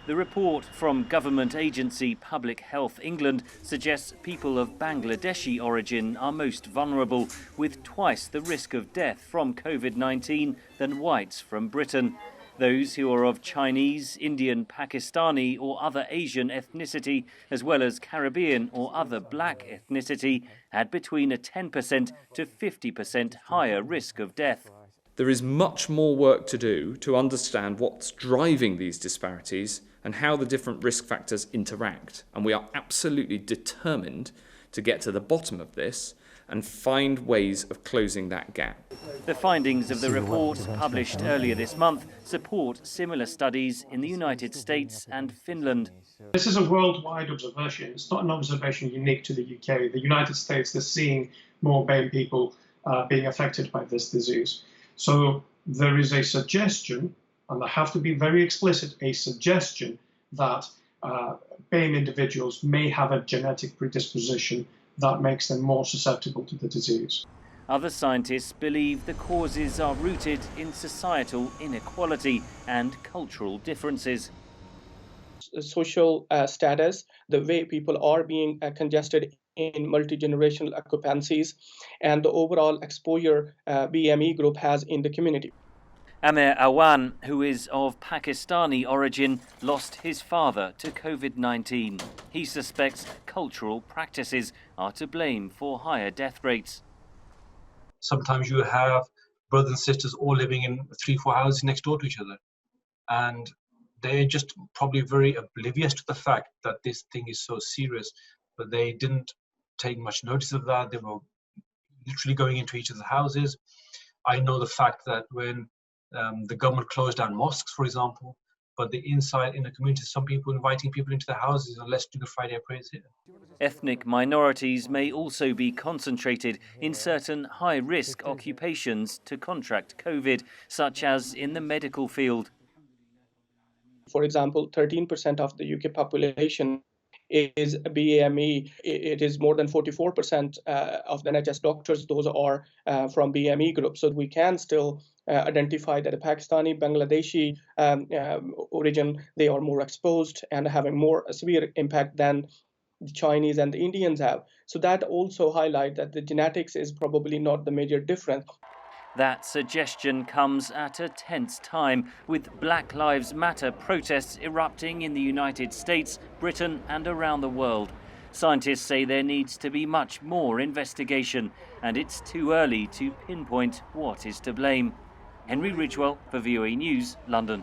The report from government agency Public Health England suggests people of Bangladeshi origin are most vulnerable, with twice the risk of death from COVID-19 than whites from Britain. Those who are of Chinese, Indian, Pakistani or other Asian ethnicity, as well as Caribbean or other black ethnicity, had between a 10% to 50% higher risk of death. There is much more work to do to understand what's driving these disparities and how the different risk factors interact. And we are absolutely determined to get to the bottom of this and find ways of closing that gap. The findings of the report, published earlier this month, support similar studies in the United States and Finland. This is a worldwide observation. It's not an observation unique to the UK. The United States, they're seeing more BAME people being affected by this disease. So there is a suggestion, and I have to be very explicit, a suggestion that BAME individuals may have a genetic predisposition that makes them more susceptible to the disease. Other scientists believe the causes are rooted in societal inequality and cultural differences. Social status, the way people are being congested in multi-generational occupancies, and the overall exposure BME group has in the community. Amer Awan, who is of Pakistani origin, lost his father to COVID-19. He suspects cultural practices are to blame for higher death rates. Sometimes you have brothers and sisters all living in 3-4 houses next door to each other, and they're just probably very oblivious to the fact that this thing is so serious, but they didn't take much notice of that. They were literally going into each other's houses. I know the fact that when the government closed down mosques, for example, but the inside in the community, some people inviting people into their houses and let's do Good Friday prayers here. Ethnic minorities may also be concentrated in certain high-risk occupations to contract COVID, such as in the medical field. For example, 13% of the UK population is BAME. It is more than 44% of the NHS doctors. Those are from BAME groups. So we can still identify that the Pakistani, Bangladeshi origin, they are more exposed and having more severe impact than the Chinese and the Indians have. So that also highlights that the genetics is probably not the major difference. That suggestion comes at a tense time, with Black Lives Matter protests erupting in the United States, Britain and around the world. Scientists say there needs to be much more investigation, and it's too early to pinpoint what is to blame. Henry Ridgwell for VOA News, London.